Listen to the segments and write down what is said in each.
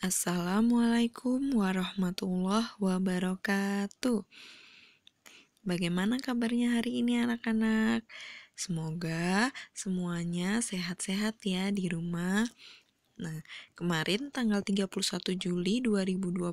Assalamualaikum warahmatullahi wabarakatuh. Bagaimana kabarnya hari ini anak-anak? Semoga semuanya sehat-sehat ya di rumah. Nah, kemarin tanggal 31 Juli 2020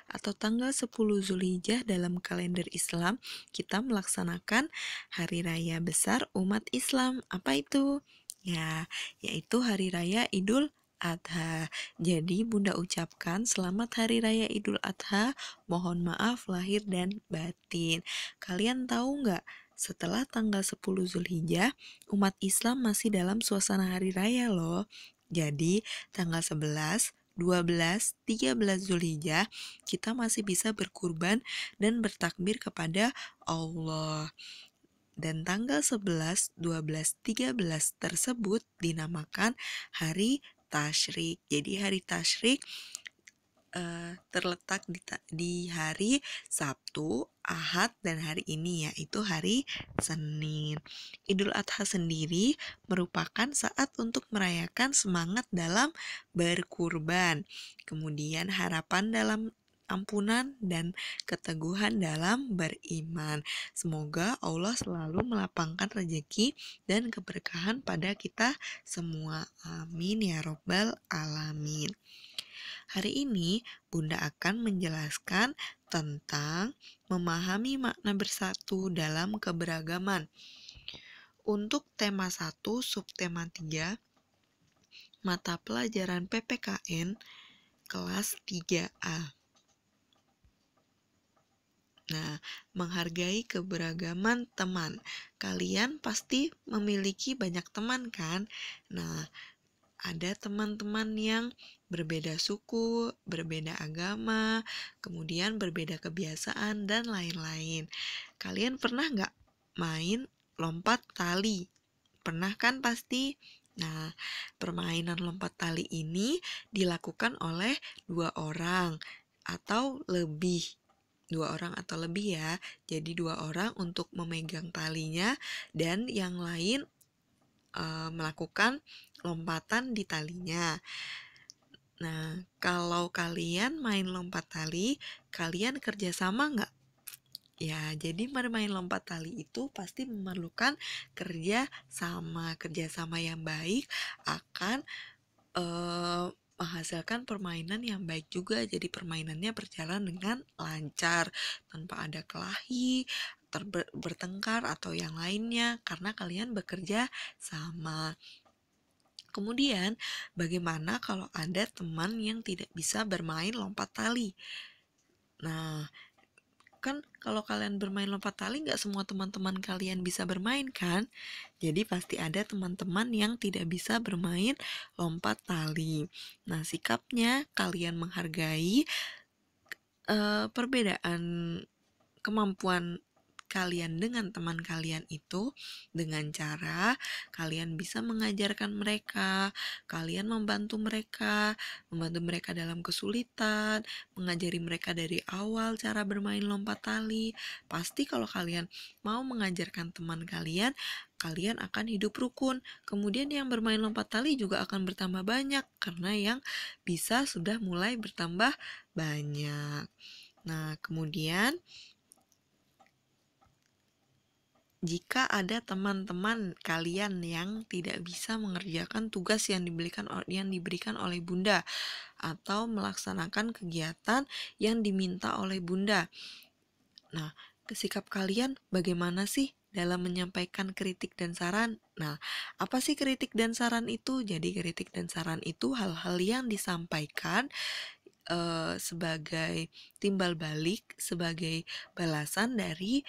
atau tanggal 10 Zulhijjah dalam kalender Islam, kita melaksanakan Hari Raya Besar Umat Islam. Apa itu? Ya, yaitu Hari Raya Idul Adha. Jadi Bunda ucapkan selamat Hari Raya Idul Adha, mohon maaf lahir dan batin. Kalian tahu nggak, setelah tanggal 10 Zulhijjah, umat Islam masih dalam suasana Hari Raya loh. Jadi tanggal 11, 12, 13 Zulhijjah kita masih bisa berkurban dan bertakbir kepada Allah. Dan tanggal 11, 12, 13 tersebut dinamakan hari Tasyrik. Jadi hari Tasyrik terletak di hari Sabtu, Ahad, dan hari ini yaitu hari Senin. Idul Adha sendiri merupakan saat untuk merayakan semangat dalam berkurban, kemudian harapan dalam ampunan dan keteguhan dalam beriman. Semoga Allah selalu melapangkan rezeki dan keberkahan pada kita semua. Amin ya robbal alamin. Hari ini Bunda akan menjelaskan tentang memahami makna bersatu dalam keberagaman. Untuk tema 1, subtema 3, mata pelajaran PPKN kelas 3A. Nah, menghargai keberagaman teman. Kalian pasti memiliki banyak teman kan? Nah, ada teman-teman yang berbeda suku, berbeda agama, kemudian berbeda kebiasaan, dan lain-lain. Kalian pernah nggak main lompat tali? Pernah kan pasti? Nah, permainan lompat tali ini dilakukan oleh 2 orang atau lebih. 2 orang atau lebih ya. Jadi 2 orang untuk memegang talinya dan yang lain melakukan lompatan di talinya. Nah, kalau kalian main lompat tali, kalian kerjasama nggak? Ya, jadi bermain lompat tali itu pasti memerlukan kerjasama yang baik akan menghasilkan permainan yang baik juga. Jadi permainannya berjalan dengan lancar tanpa ada kelahi, bertengkar atau yang lainnya karena kalian bekerja sama. Kemudian, bagaimana kalau ada teman yang tidak bisa bermain lompat tali? Nah, kan kalau kalian bermain lompat tali nggak semua teman-teman kalian bisa bermain kan? Jadi pasti ada teman-teman yang tidak bisa bermain lompat tali. Nah, sikapnya kalian menghargai perbedaan kemampuan kalian dengan teman kalian itu dengan cara kalian bisa mengajarkan mereka, kalian membantu mereka dalam kesulitan, mengajari mereka dari awal cara bermain lompat tali. Pasti kalau kalian mau mengajarkan teman kalian, kalian akan hidup rukun. Kemudian yang bermain lompat tali juga akan bertambah banyak karena yang bisa sudah mulai bertambah banyak. Nah, kemudian jika ada teman-teman kalian yang tidak bisa mengerjakan tugas yang diberikan oleh Bunda atau melaksanakan kegiatan yang diminta oleh Bunda. Nah, sikap kalian bagaimana sih dalam menyampaikan kritik dan saran? Nah, apa sih kritik dan saran itu? Jadi kritik dan saran itu hal-hal yang disampaikan sebagai timbal balik, sebagai balasan dari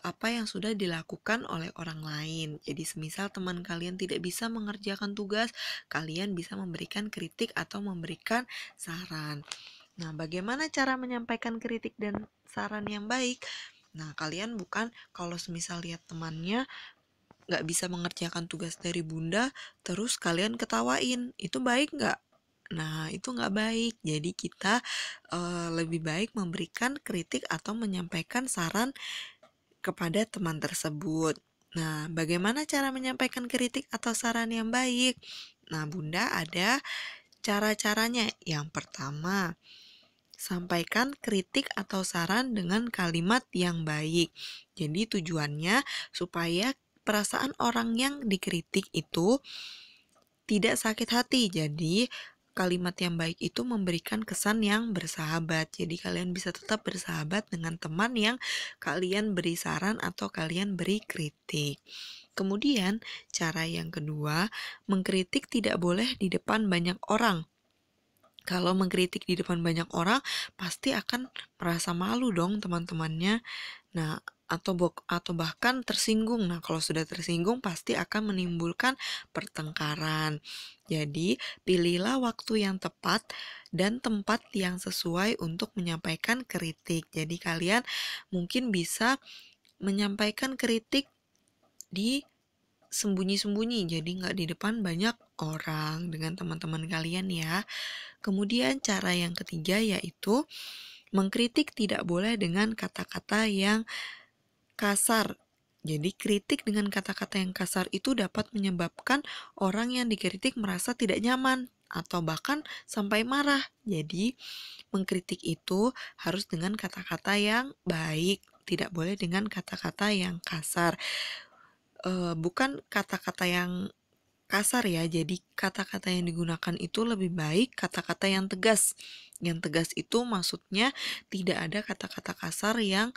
apa yang sudah dilakukan oleh orang lain. Jadi semisal teman kalian tidak bisa mengerjakan tugas, kalian bisa memberikan kritik atau memberikan saran. Nah, bagaimana cara menyampaikan kritik dan saran yang baik? Nah, kalian bukan kalau semisal lihat temannya nggak bisa mengerjakan tugas dari Bunda, terus kalian ketawain. Itu baik nggak? Nah, itu nggak baik. Jadi kita lebih baik memberikan kritik atau menyampaikan saran kepada teman tersebut. Nah, bagaimana cara menyampaikan kritik atau saran yang baik? Nah, Bunda ada Cara-caranya, yang pertama, sampaikan kritik atau saran dengan kalimat yang baik. Jadi tujuannya supaya perasaan orang yang dikritik itu tidak sakit hati. Jadi kalimat yang baik itu memberikan kesan yang bersahabat. Jadi kalian bisa tetap bersahabat dengan teman yang kalian beri saran atau kalian beri kritik. Kemudian cara yang kedua, mengkritik tidak boleh di depan banyak orang. Kalau mengkritik di depan banyak orang, pasti akan merasa malu dong teman-temannya. Nah, atau bahkan tersinggung. Nah, kalau sudah tersinggung pasti akan menimbulkan pertengkaran. Jadi, pilihlah waktu yang tepat dan tempat yang sesuai untuk menyampaikan kritik. Jadi, kalian mungkin bisa menyampaikan kritik di sembunyi-sembunyi, jadi nggak di depan banyak orang dengan teman-teman kalian ya. Kemudian cara yang ketiga yaitu mengkritik tidak boleh dengan kata-kata yang kasar. Jadi kritik dengan kata-kata yang kasar itu dapat menyebabkan orang yang dikritik merasa tidak nyaman atau bahkan sampai marah. Jadi mengkritik itu harus dengan kata-kata yang baik, tidak boleh dengan kata-kata yang kasar. Bukan kata-kata yang kasar ya, jadi kata-kata yang digunakan itu lebih baik kata-kata yang tegas. Yang tegas itu maksudnya tidak ada kata-kata kasar yang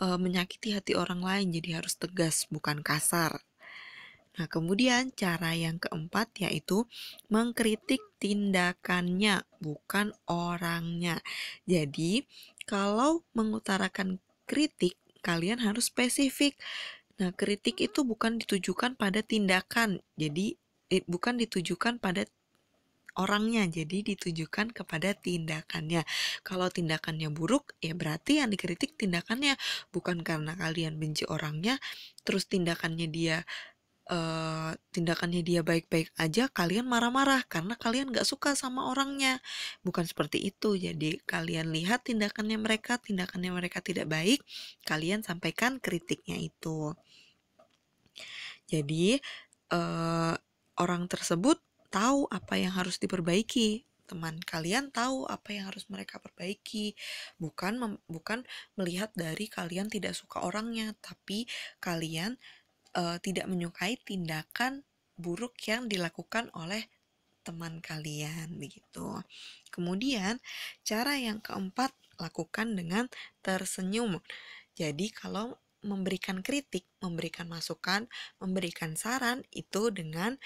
menyakiti hati orang lain, jadi harus tegas bukan kasar. Nah, kemudian cara yang keempat yaitu mengkritik tindakannya, bukan orangnya. Jadi, kalau mengutarakan kritik, kalian harus spesifik. Nah, kritik itu bukan ditujukan pada tindakan, jadi bukan ditujukan pada orangnya, jadi ditujukan kepada tindakannya. Kalau tindakannya buruk, ya berarti yang dikritik tindakannya, bukan karena kalian benci orangnya, terus tindakannya dia baik-baik aja, kalian marah-marah karena kalian gak suka sama orangnya. Bukan seperti itu. Jadi kalian lihat tindakannya mereka tidak baik, kalian sampaikan kritiknya itu. Jadi orang tersebut tahu apa yang harus diperbaiki. Teman kalian tahu apa yang harus mereka perbaiki. Bukan melihat dari kalian tidak suka orangnya, tapi kalian tidak menyukai tindakan buruk yang dilakukan oleh teman kalian begitu. Kemudian cara yang keempat, lakukan dengan tersenyum. Jadi kalau memberikan kritik, memberikan masukan, memberikan saran itu dengan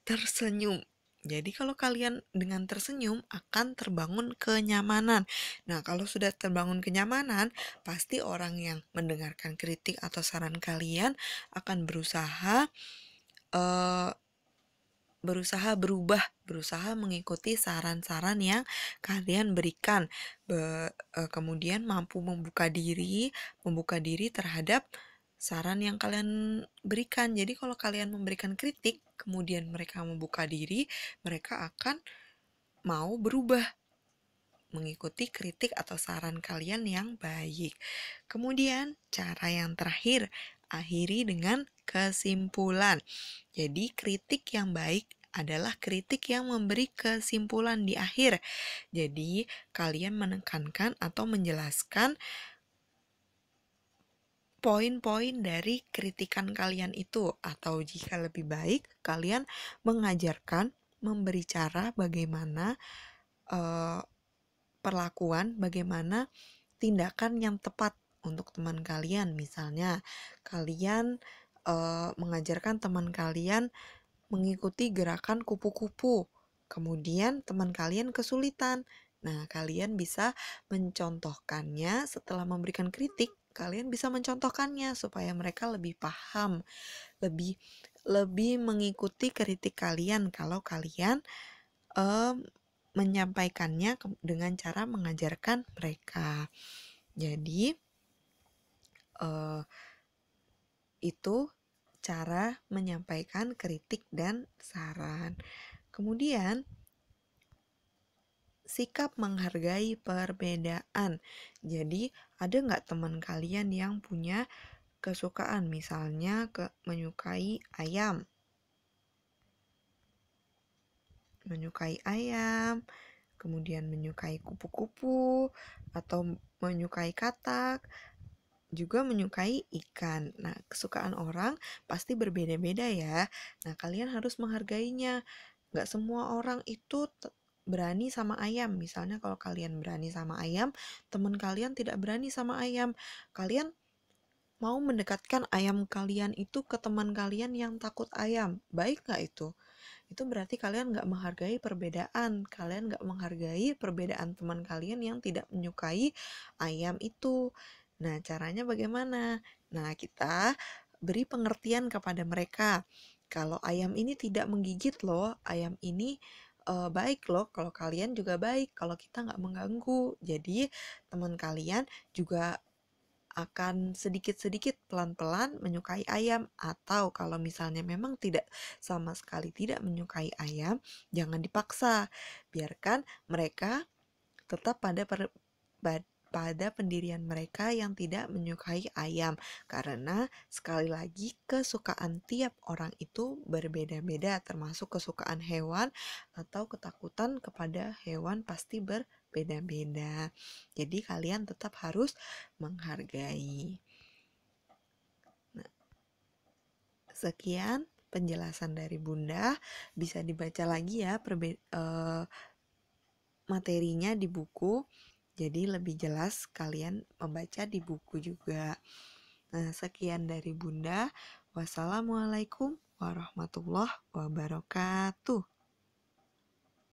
tersenyum. Jadi kalau kalian dengan tersenyum akan terbangun kenyamanan. Nah, kalau sudah terbangun kenyamanan, pasti orang yang mendengarkan kritik atau saran kalian akan berusaha mengikuti saran-saran yang kalian berikan. Kemudian mampu membuka diri terhadap saran yang kalian berikan. Jadi kalau kalian memberikan kritik, kemudian mereka membuka diri, mereka akan mau berubah mengikuti kritik atau saran kalian yang baik. Kemudian cara yang terakhir, akhiri dengan kesimpulan. Jadi kritik yang baik adalah kritik yang memberi kesimpulan di akhir. Jadi kalian menekankan atau menjelaskan poin-poin dari kritikan kalian itu, atau jika lebih baik kalian mengajarkan, memberi cara bagaimana perlakuan, bagaimana tindakan yang tepat untuk teman kalian. Misalnya kalian mengajarkan teman kalian mengikuti gerakan kupu-kupu, kemudian teman kalian kesulitan. Nah, kalian bisa mencontohkannya setelah memberikan kritik. Kalian bisa mencontohkannya supaya mereka lebih paham, lebih mengikuti kritik kalian kalau kalian menyampaikannya dengan cara mengajarkan mereka. Jadi itu cara menyampaikan kritik dan saran. Kemudian sikap menghargai perbedaan. Jadi ada nggak teman kalian yang punya kesukaan, misalnya menyukai ayam, menyukai ayam, kemudian menyukai kupu-kupu, atau menyukai katak, juga menyukai ikan. Nah, kesukaan orang pasti berbeda-beda ya. Nah, kalian harus menghargainya. Nggak semua orang itu berani sama ayam. Misalnya kalau kalian berani sama ayam, teman kalian tidak berani sama ayam. Kalian mau mendekatkan ayam kalian itu ke teman kalian yang takut ayam. Baik nggak itu? Itu berarti kalian nggak menghargai perbedaan. Kalian nggak menghargai perbedaan teman kalian yang tidak menyukai ayam itu. Nah, caranya bagaimana? Nah, kita beri pengertian kepada mereka. Kalau ayam ini tidak menggigit loh, ayam ini baik loh, kalau kalian juga baik, kalau kita nggak mengganggu. Jadi, teman kalian juga akan sedikit-sedikit pelan-pelan menyukai ayam, atau kalau misalnya memang tidak sama sekali tidak menyukai ayam, jangan dipaksa. Biarkan mereka tetap pada pendirian mereka yang tidak menyukai ayam, karena sekali lagi kesukaan tiap orang itu berbeda-beda, termasuk kesukaan hewan atau ketakutan kepada hewan pasti berbeda-beda. Jadi kalian tetap harus menghargai. Nah, sekian penjelasan dari Bunda, bisa dibaca lagi ya materinya di buku. Jadi lebih jelas kalian membaca di buku juga. Nah, sekian dari Bunda. Wassalamualaikum warahmatullahi wabarakatuh.